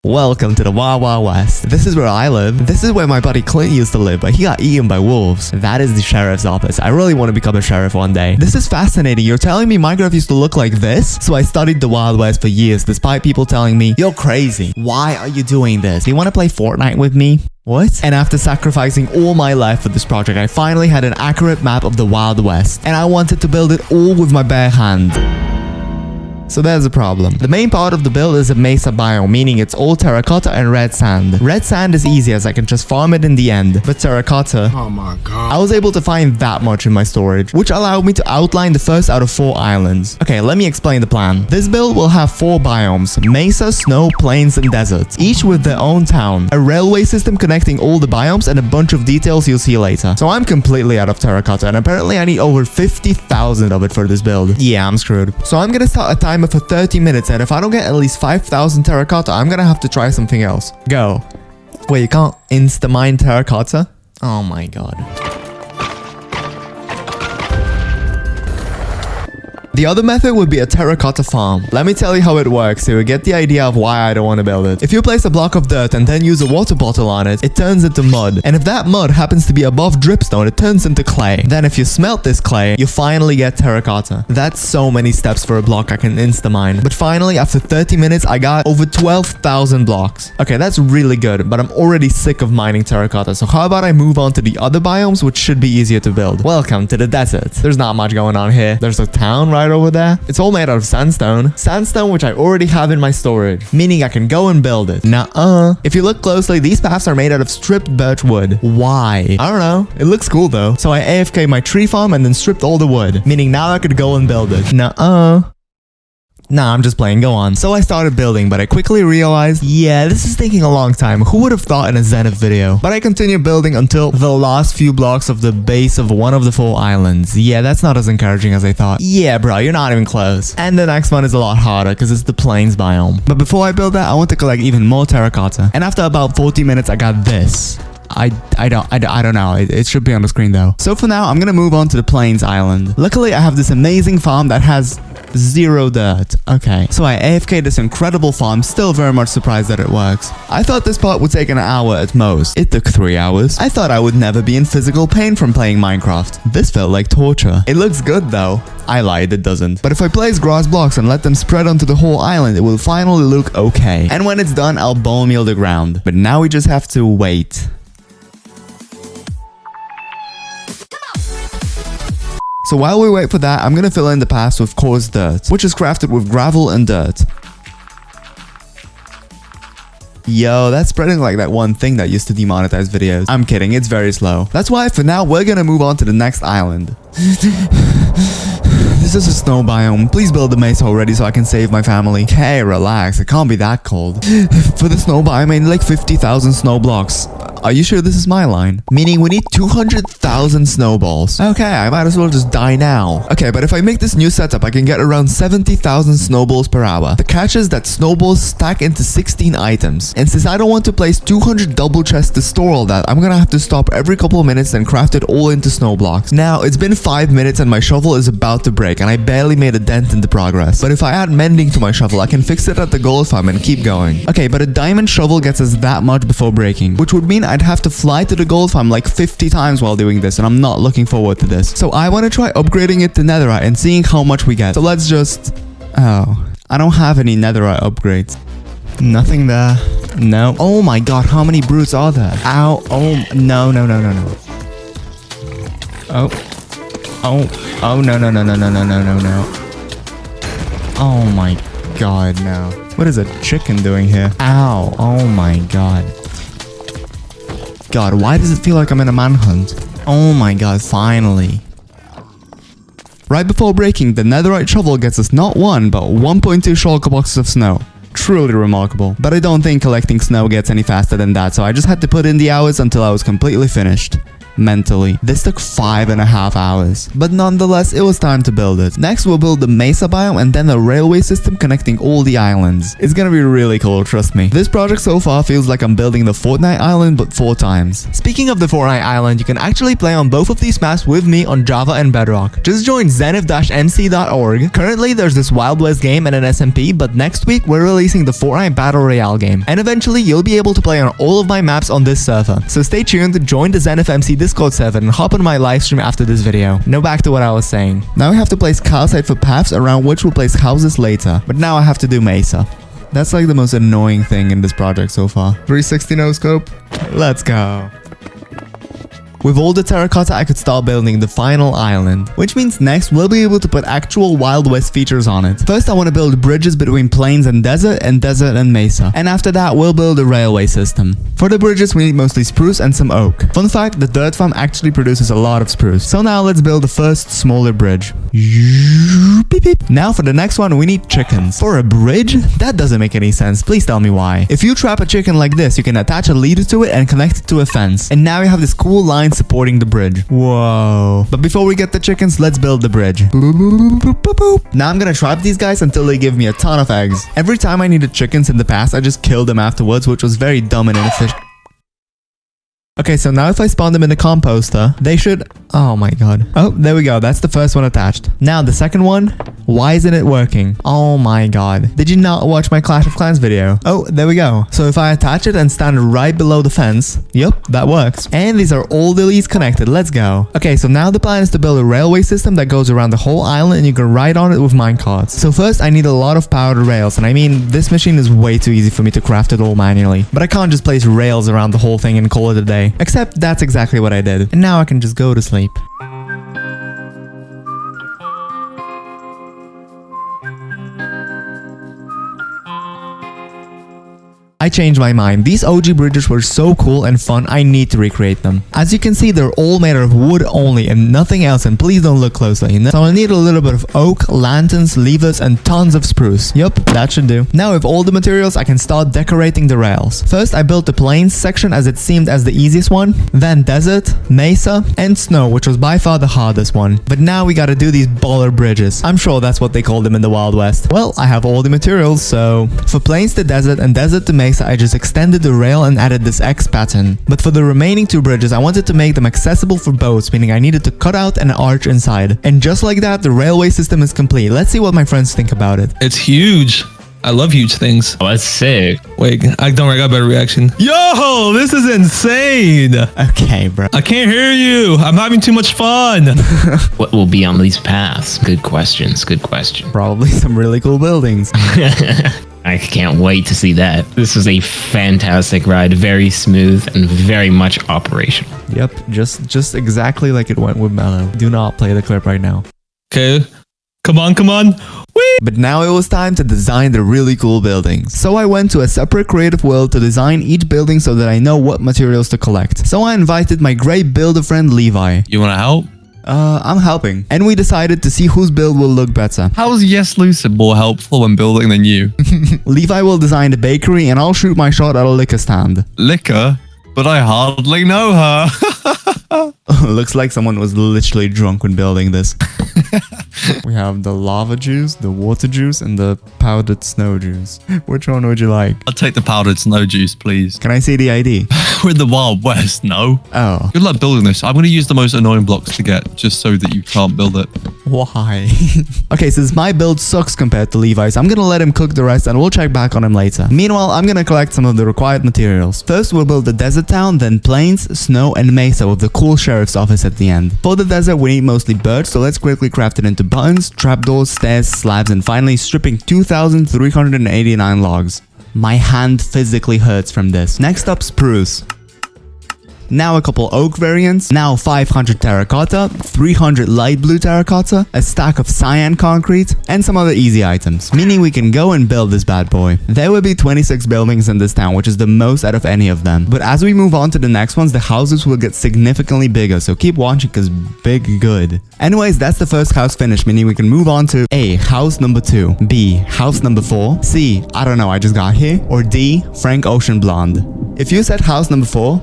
Welcome to the Wild Wild West. This is where I live. This is where my buddy Clint used to live, but he got eaten by wolves. That is the sheriff's office. I really want to become a sheriff one day. This is fascinating. You're telling me Minecraft used to look like this? So I studied the Wild West for years, despite people telling me, you're crazy. Why are you doing this? Do you want to play Fortnite with me? What? And after sacrificing all my life for this project, I finally had an accurate map of the Wild West. And I wanted to build it all with my bare hand. So there's a problem. The main part of the build is a mesa biome, meaning it's all terracotta and red sand. Red sand is easy as I can just farm it in the end, but terracotta, oh my god, I was able to find that much in my storage, which allowed me to outline the first out of 4 islands. Okay, let me explain the plan. This build will have 4 biomes: mesa, snow, plains, and deserts, each with their own town, a railway system connecting all the biomes, and a bunch of details you'll see later. So I'm completely out of terracotta, and apparently I need over 50,000 of it for this build. Yeah, I'm screwed. So I'm gonna start a timer for 30 minutes, and if I don't get at least 5,000 terracotta, I'm gonna have to try something else. Go. Wait, you can't insta-mine terracotta? Oh my god. The other method would be a terracotta farm. Let me tell you how it works so you get the idea of why I don't want to build it. If you place a block of dirt and then use a water bottle on it, it turns into mud. And if that mud happens to be above dripstone, it turns into clay. Then if you smelt this clay, you finally get terracotta. That's so many steps for a block I can insta-mine. But finally, after 30 minutes, I got over 12,000 blocks. Okay, that's really good, but I'm already sick of mining terracotta. So how about I move on to the other biomes, which should be easier to build. Welcome to the desert. There's not much going on here. There's a town right over there. It's all made out of sandstone. Sandstone which I already have in my storage, meaning I can go and build it. Nuh-uh. If you look closely, these paths are made out of stripped birch wood. Why? I don't know. It looks cool though. So I AFK my tree farm and then stripped all the wood, meaning now I could go and build it. Nuh-uh. Nah, I'm just playing, go on. So I started building, but I quickly realized, yeah, this is taking a long time. Who would have thought in a Zenith video? But I continued building until the last few blocks of the base of one of the 4 islands. Yeah, that's not as encouraging as I thought. Yeah, bro, you're not even close. And the next one is a lot harder because it's the plains biome. But before I build that, I want to collect even more terracotta. And after about 40 minutes, I got this. I don't know. It should be on the screen though. So for now, I'm gonna move on to the plains island. Luckily, I have this amazing farm that has 0 dirt. Okay, so I AFK'd this incredible farm, still very much surprised that it works. I thought this part would take an hour at most. It took 3 hours. I thought I would never be in physical pain from playing Minecraft. This felt like torture. It looks good though. I lied, it doesn't. But if I place grass blocks and let them spread onto the whole island, it will finally look okay. And when it's done, I'll bone meal the ground. But now we just have to wait. So while we wait for that, I'm gonna fill in the paths with coarse dirt, which is crafted with gravel and dirt. Yo, that's spreading like that one thing that used to demonetize videos. I'm kidding, it's very slow. That's why for now, we're gonna move on to the next island. This is a snow biome. Please build the mesa already so I can save my family. Okay, relax. It can't be that cold. For the snow biome, I need like 50,000 snow blocks. Are you sure this is my line? Meaning we need 200,000 snowballs. Okay, I might as well just die now. Okay, but if I make this new setup, I can get around 70,000 snowballs per hour. The catch is that snowballs stack into 16 items. And since I don't want to place 200 double chests to store all that, I'm gonna have to stop every couple of minutes and craft it all into snow blocks. Now, it's been 5 minutes and my shovel is about to break, and I barely made a dent in the progress. But if I add mending to my shovel, I can fix it at the gold farm and keep going. Okay, but a diamond shovel gets us that much before breaking, which would mean I'd have to fly to the gold farm like 50 times while doing this, and I'm not looking forward to this. So I want to try upgrading it to netherite and seeing how much we get. So let's just... Oh, I don't have any netherite upgrades. Nothing there. No. Oh my god, how many brutes are there? Ow. Oh, no. Oh, no. Oh my god, no. What is a chicken doing here? Ow. Oh my god. God, why does it feel like I'm in a manhunt? Oh my god, finally. Right before breaking, the netherite shovel gets us not 1, but 1.2 shulker boxes of snow. Truly remarkable. But I don't think collecting snow gets any faster than that, so I just had to put in the hours until I was completely finished. mentally. This took 5.5 hours. But nonetheless, it was time to build it. Next, we'll build the mesa biome and then a railway system connecting all the islands. It's gonna be really cool, trust me. This project so far feels like I'm building the Fortnite island but 4 times. Speaking of the Fortnite island, you can actually play on both of these maps with me on Java and Bedrock. Just join zenith-mc.org. Currently, there's this Wild West game and an SMP, but next week we're releasing the Fortnite Battle Royale game. And eventually, you'll be able to play on all of my maps on this server. So stay tuned, join the Zenith MC Discord server and hop on my live stream after this video. Now back to what I was saying. Now we have to place calcite for paths around which we'll place houses later. But now I have to do mesa. That's like the most annoying thing in this project so far. 360 no scope. Let's go. With all the terracotta, I could start building the final island, which means next we'll be able to put actual Wild West features on it. First, I want to build bridges between plains and desert and mesa. And after that, we'll build a railway system. For the bridges, we need mostly spruce and some oak. Fun fact, the dirt farm actually produces a lot of spruce. So now let's build the first smaller bridge. Now for the next one, we need chickens. For a bridge? That doesn't make any sense. Please tell me why. If you trap a chicken like this, you can attach a leader to it and connect it to a fence. And now you have this cool line supporting the bridge. Whoa. But before we get the chickens, let's build the bridge. Now I'm gonna trap these guys until they give me a ton of eggs. Every time I needed chickens in the past, I just killed them afterwards, which was very dumb and inefficient. Okay, so now if I spawn them in the composter, they should... Oh my god. Oh, there we go. That's the first one attached. Now the second one. Why isn't it working? Oh my god. Did you not watch my Clash of Clans video? Oh, there we go. So if I attach it and stand right below the fence, yep, that works. And these are all the leads connected. Let's go. Okay, so now the plan is to build a railway system that goes around the whole island and you can ride on it with minecarts. So first, I need a lot of powered rails. And I mean, this machine is way too easy for me to craft it all manually. But I can't just place rails around the whole thing and call it a day. Except that's exactly what I did. And now I can just go to sleep. I changed my mind. These OG bridges were so cool and fun, I need to recreate them. As you can see, they're all made of wood only and nothing else, and please don't look closely. So I'll need a little bit of oak, lanterns, levers, and tons of spruce. Yup, that should do. Now with all the materials, I can start decorating the rails. First, I built the plains section as it seemed as the easiest one, then desert, mesa, and snow, which was by far the hardest one. But now we gotta do these baller bridges. I'm sure that's what they called them in the Wild West. Well, I have all the materials, so... For plains to desert and desert to mesa, I just extended the rail and added this X pattern. But for the remaining 2 bridges, I wanted to make them accessible for boats, meaning I needed to cut out an arch inside. And just like that, the railway system is complete. Let's see what my friends think about it. It's huge. I love huge things. Oh, that's sick. Wait, I got a better reaction. Yo, this is insane. Okay, bro. I can't hear you. I'm having too much fun. What will be on these paths? Good questions. Good question. Probably some really cool buildings. I can't wait to see that. This is a fantastic ride. Very smooth and very much operational. Yep, just exactly like it went with Mellow. Do not play the clip right now. Okay. Come on. Whee! But now it was time to design the really cool buildings. So I went to a separate creative world to design each building so that I know what materials to collect. So I invited my great builder friend Levi. You want to help? I'm helping. And we decided to see whose build will look better. How is Yes Lucid more helpful when building than you? Levi will design the bakery and I'll shoot my shot at a liquor stand. Liquor? But I hardly know her. Looks like someone was literally drunk when building this. We have the lava juice, the water juice, and the powdered snow juice. Which one would you like? I'll take the powdered snow juice, please. Can I see the ID? We're in the Wild West, no? Oh. Good luck building this. I'm going to use the most annoying blocks to get, just so that you can't build it. Why? Okay, since my build sucks compared to Levi's, I'm gonna let him cook the rest and we'll check back on him later. Meanwhile, I'm gonna collect some of the required materials. First, we'll build the desert town, then plains, snow, and mesa with the cool sheriff's office at the end. For the desert, we need mostly birch, so let's quickly craft it into buttons, trapdoors, stairs, slabs, and finally stripping 2,389 logs. My hand physically hurts from this. Next up, spruce. Now a couple oak variants, now 500 terracotta, 300 light blue terracotta, a stack of cyan concrete, and some other easy items, meaning we can go and build this bad boy. There will be 26 buildings in this town, which is the most out of any of them. But as we move on to the next ones, the houses will get significantly bigger, so keep watching cause big good. Anyways, that's the first house finished, meaning we can move on to A, house number 2, B, house number 4, C, I don't know, I just got here, or D, Frank Ocean Blonde. If you said house number 4,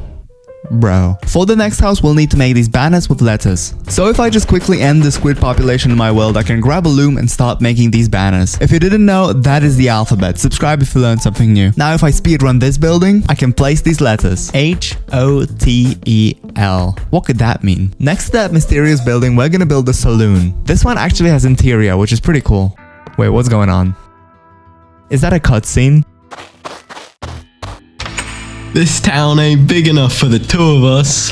Bro. For the next house, we'll need to make these banners with letters. So if I just quickly end the squid population in my world, I can grab a loom and start making these banners. If you didn't know, that is the alphabet. Subscribe if you learned something new. Now if I speedrun this building, I can place these letters. H-O-T-E-L. What could that mean? Next to that mysterious building, we're gonna build a saloon. This one actually has interior, which is pretty cool. Wait, what's going on? Is that a cutscene? This town ain't big enough for the two of us.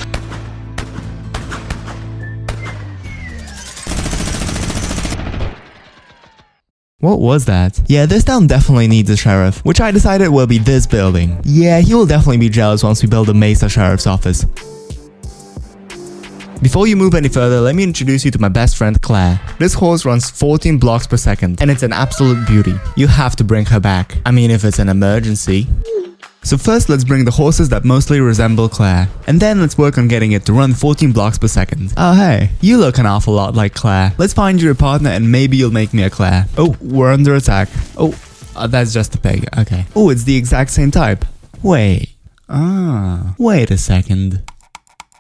What was that? Yeah, this town definitely needs a sheriff, which I decided will be this building. Yeah, he will definitely be jealous once we build a Mesa Sheriff's office. Before you move any further, let me introduce you to my best friend Claire. This horse runs 14 blocks per second, and it's an absolute beauty. You have to bring her back. I mean, if it's an emergency. So first, let's bring the horses that mostly resemble Claire. And then let's work on getting it to run 14 blocks per second. Oh hey, you look an awful lot like Claire. Let's find you a partner and maybe you'll make me a Claire. Oh, we're under attack. Oh, that's just a pig. Okay. Oh, it's the exact same type. Wait. Wait a second.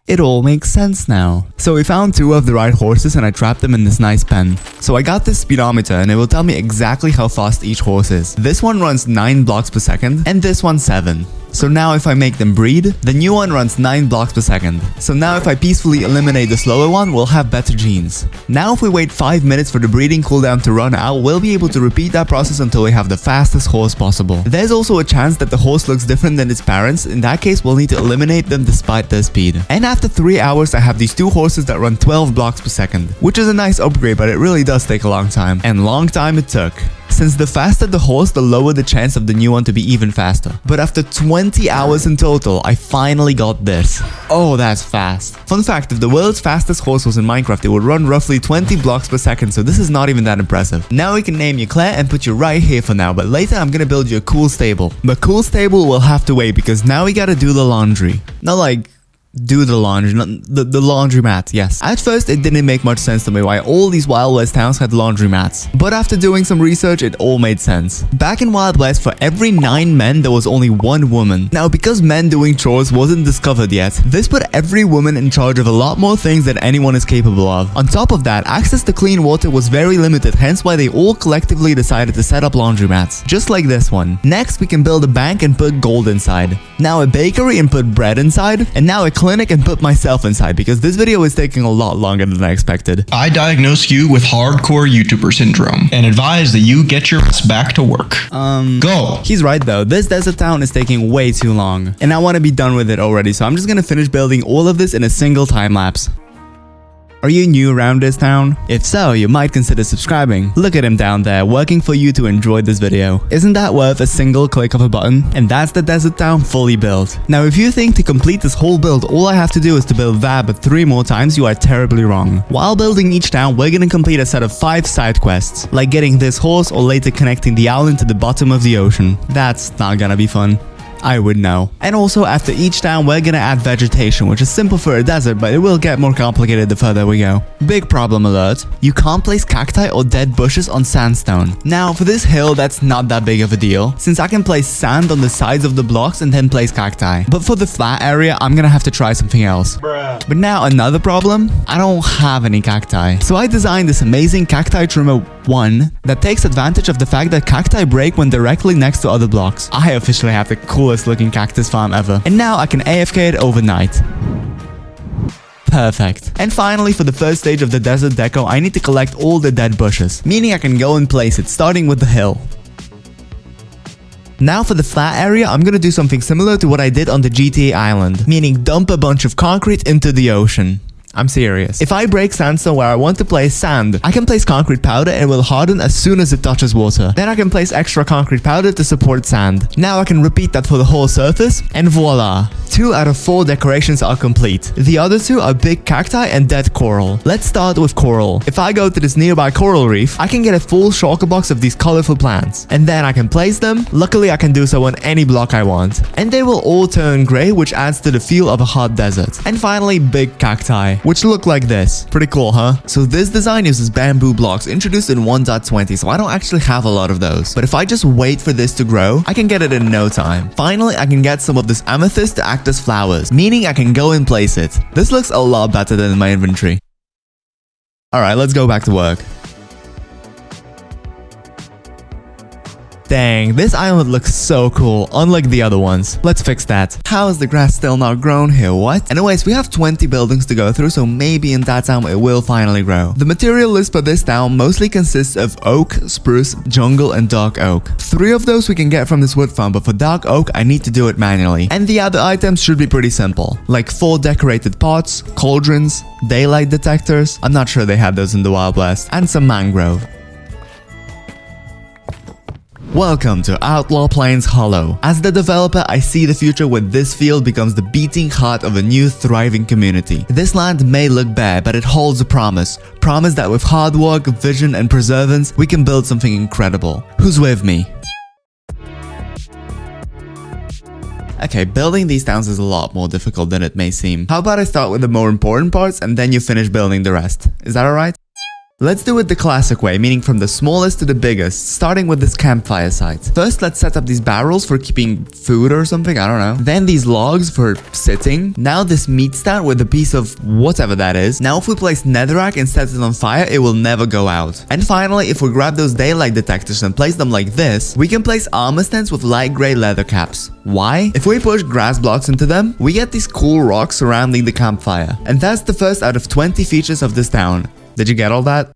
It all makes sense now. So we found two of the right horses and I trapped them in this nice pen. So I got this speedometer and it will tell me exactly how fast each horse is. This one runs 9 blocks per second and this one 7. So now if I make them breed, the new one runs 9 blocks per second. So now if I peacefully eliminate the slower one, we'll have better genes. Now if we wait 5 minutes for the breeding cooldown to run out, we'll be able to repeat that process until we have the fastest horse possible. There's also a chance that the horse looks different than its parents. In that case, we'll need to eliminate them despite their speed. And after 3 hours, I have these two horses that run 12 blocks per second, which is a nice upgrade, but it really does take a long time. And long time it took. Since the faster the horse, the lower the chance of the new one to be even faster. But after 20 hours in total, I finally got this. Oh, that's fast. Fun fact, if the world's fastest horse was in Minecraft, it would run roughly 20 blocks per second, so this is not even that impressive. Now we can name you Claire and put you right here for now, but later I'm gonna build you a cool stable. But cool stable will have to wait because now we gotta do the laundry. Not like do the laundry, not the laundromat, yes. At first, it didn't make much sense to me why all these Wild West towns had laundromats. But after doing some research, it all made sense. Back in Wild West, for every 9 men, there was only 1 woman. Now, because men doing chores wasn't discovered yet, this put every woman in charge of a lot more things than anyone is capable of. On top of that, access to clean water was very limited, hence why they all collectively decided to set up laundromats. Just like this one. Next, we can build a bank and put gold inside. Now a bakery and put bread inside. And now a clinic and put myself inside because this video is taking a lot longer than I expected. I diagnose you with hardcore YouTuber syndrome and advise that you get your ass back to work. Go. He's right though, this desert town is taking way too long. And I want to be done with it already, so I'm just gonna finish building all of this in a single time lapse. Are you new around this town? If so, you might consider subscribing. Look at him down there, working for you to enjoy this video. Isn't that worth a single click of a button? And that's the desert town fully built. Now, if you think to complete this whole build, all I have to do is to build that but 3 more times, you are terribly wrong. While building each town, we're gonna complete a set of 5 side quests, like getting this horse or later connecting the island to the bottom of the ocean. That's not gonna be fun. I would know. And also after each town we're gonna add vegetation, which is simple for a desert, but it will get more complicated the further we go. Big problem alert. You can't place cacti or dead bushes on sandstone. Now for this hill that's not that big of a deal, since I can place sand on the sides of the blocks and then place cacti. But for the flat area I'm gonna have to try something else. Bruh. But now another problem, I don't have any cacti. So I designed this amazing cacti trimmer 1 that takes advantage of the fact that cacti break when directly next to other blocks. I officially have the coolest looking cactus farm ever. And now I can AFK it overnight. Perfect. And finally, for the first stage of the desert deco, I need to collect all the dead bushes, meaning I can go and place it, starting with the hill. Now for the flat area, I'm gonna do something similar to what I did on the GTA island, meaning dump a bunch of concrete into the ocean. I'm serious. If I break sandstone where I want to place sand, I can place concrete powder and it will harden as soon as it touches water. Then I can place extra concrete powder to support sand. Now I can repeat that for the whole surface, and voila! 2 out of 4 decorations are complete. The other 2 are big cacti and dead coral. Let's start with coral. If I go to this nearby coral reef, I can get a full shulker box of these colorful plants. And then I can place them. Luckily I can do so on any block I want. And they will all turn gray, which adds to the feel of a hot desert. And finally, big cacti, which look like this. Pretty cool, huh? So this design uses bamboo blocks introduced in 1.20, so I don't actually have a lot of those. But if I just wait for this to grow, I can get it in no time. Finally, I can get some of this amethyst to act cactus flowers, meaning I can go and place it. This looks a lot better than in my inventory. Alright, let's go back to work. Dang, this island looks so cool, unlike the other ones. Let's fix that. How is the grass still not grown here, what? Anyways, we have 20 buildings to go through, so maybe in that time it will finally grow. The material list for this town mostly consists of oak, spruce, jungle, and dark oak. 3 of those we can get from this wood farm, but for dark oak, I need to do it manually. And the other items should be pretty simple, like 4 decorated pots, cauldrons, daylight detectors, I'm not sure they had those in the Wild West, and some mangrove. Welcome to Outlaw Plains Hollow. As the developer, I see the future where this field becomes the beating heart of a new thriving community. This land may look bare, but it holds a promise. Promise that with hard work, vision, and perseverance, we can build something incredible. Who's with me? Okay, building these towns is a lot more difficult than it may seem. How about I start with the more important parts and then you finish building the rest? Is that alright? Let's do it the classic way, meaning from the smallest to the biggest, starting with this campfire site. First, let's set up these barrels for keeping food or something, I don't know. Then these logs for sitting. Now this meat stand with a piece of whatever that is. Now if we place netherrack and set it on fire, it will never go out. And finally, if we grab those daylight detectors and place them like this, we can place armor stands with light gray leather caps. Why? If we push grass blocks into them, we get these cool rocks surrounding the campfire. And that's the first out of 20 features of this town. Did you get all that?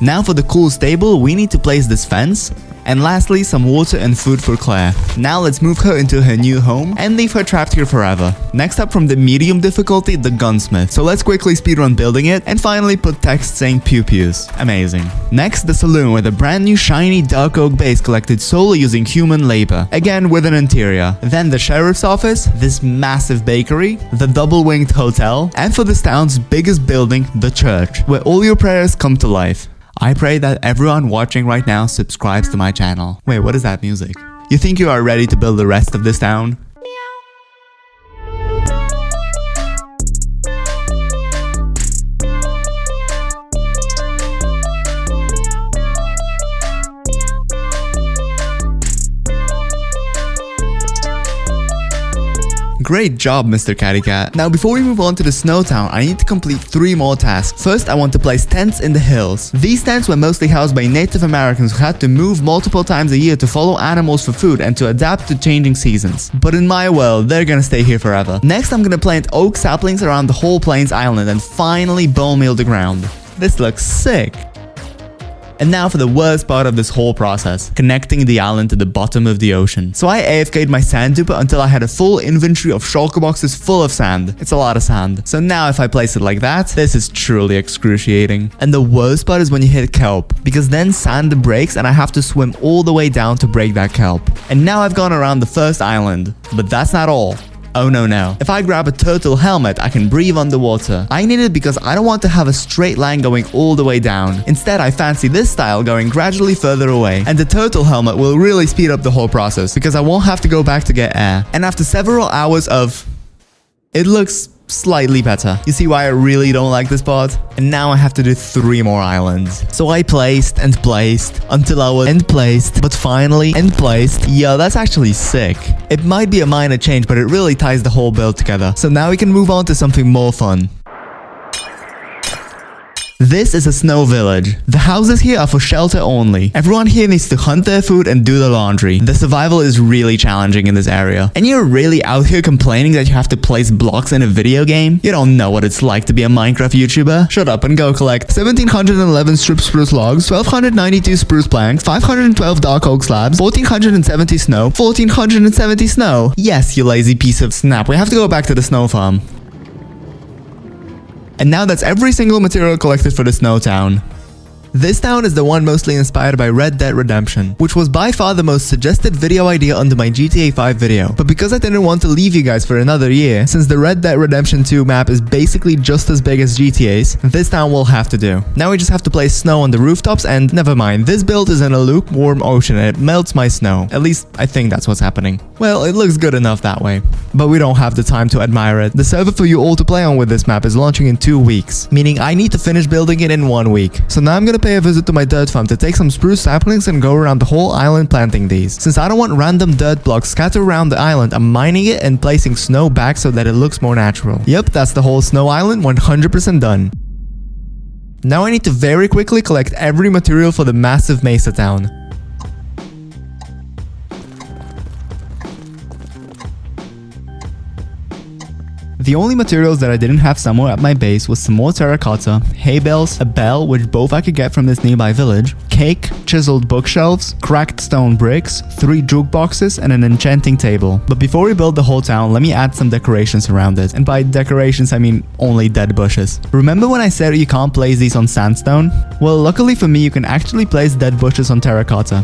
Now for the cool stable, we need to place this fence. And lastly, some water and food for Claire. Now let's move her into her new home and leave her trapped here forever. Next up from the medium difficulty, the gunsmith. So let's quickly speedrun building it and finally put text saying pew pews. Amazing. Next, the saloon with a brand new shiny dark oak base collected solely using human labor. Again with an interior. Then the sheriff's office, this massive bakery, the double-winged hotel, and for this town's biggest building, the church, where all your prayers come to life. I pray that everyone watching right now subscribes to my channel. Wait, what is that music? You think you are ready to build the rest of this town? Great job, Mr. Catty Cat. Now, before we move on to the snow town, I need to complete 3 more tasks. First, I want to place tents in the hills. These tents were mostly housed by Native Americans who had to move multiple times a year to follow animals for food and to adapt to changing seasons. But in my world, they're gonna stay here forever. Next, I'm gonna plant oak saplings around the whole Plains Island and finally bone meal the ground. This looks sick. And now for the worst part of this whole process, connecting the island to the bottom of the ocean. So I AFK'd my sand duper until I had a full inventory of shulker boxes full of sand. It's a lot of sand. So now if I place it like that, this is truly excruciating. And the worst part is when you hit kelp, because then sand breaks and I have to swim all the way down to break that kelp. And now I've gone around the first island, but that's not all. Oh no. If I grab a turtle helmet, I can breathe underwater. I need it because I don't want to have a straight line going all the way down. Instead, I fancy this style going gradually further away. And the turtle helmet will really speed up the whole process because I won't have to go back to get air. And after several hours of... it looks slightly better. You see why I really don't like this part? And now I have to do 3 more islands. So I placed and placed until I was end placed, but finally end placed. Yo, that's actually sick. It might be a minor change, but it really ties the whole build together. So now we can move on to something more fun. This is a snow village. The houses here are for shelter only. Everyone here needs to hunt their food and do the laundry. The survival is really challenging in this area. And you're really out here complaining that you have to place blocks in a video game? You don't know what it's like to be a Minecraft YouTuber? Shut up and go collect 1711 strip spruce logs, 1292 spruce planks, 512 dark oak slabs, 1470 snow, 1470 snow. Yes, you lazy piece of snap. We have to go back to the snow farm. And now that's every single material collected for the snow town. This town is the one mostly inspired by Red Dead Redemption, which was by far the most suggested video idea under my GTA 5 video. But because I didn't want to leave you guys for another year, since the Red Dead Redemption 2 map is basically just as big as GTA's, this town will have to do. Now we just have to place snow on the rooftops and never mind, this build is in a lukewarm ocean and it melts my snow. At least I think that's what's happening. Well, it looks good enough that way. But we don't have the time to admire it. The server for you all to play on with this map is launching in 2 weeks, meaning I need to finish building it in 1 week. So now I'm gonna gonna pay a visit to my dirt farm to take some spruce saplings and go around the whole island planting these. Since I don't want random dirt blocks scattered around the island, I'm mining it and placing snow back so that it looks more natural. Yep, that's the whole snow island 100% done. Now I need to very quickly collect every material for the massive mesa town. The only materials that I didn't have somewhere at my base was some more terracotta, hay bales, a bell which both I could get from this nearby village, cake, chiseled bookshelves, cracked stone bricks, 3 jukeboxes and an enchanting table. But before we build the whole town, let me add some decorations around it. And by decorations I mean only dead bushes. Remember when I said you can't place these on sandstone? Well, luckily for me you can actually place dead bushes on terracotta.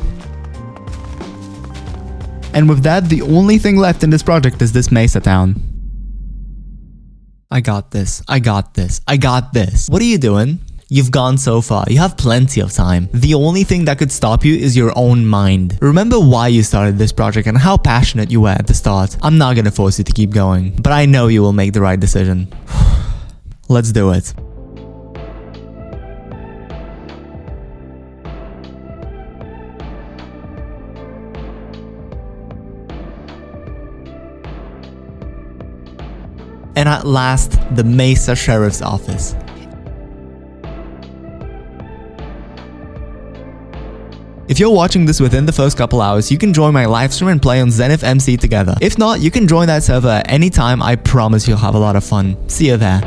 And with that, the only thing left in this project is this mesa town. I got this. I got this. I got this. What are you doing? You've gone so far. You have plenty of time. The only thing that could stop you is your own mind. Remember why you started this project and how passionate you were at the start. I'm not gonna force you to keep going, but I know you will make the right decision. Let's do it. And at last, the Mesa Sheriff's Office. If you're watching this within the first couple hours, you can join my livestream and play on Zenith MC together. If not, you can join that server at any time. I promise you'll have a lot of fun. See you there.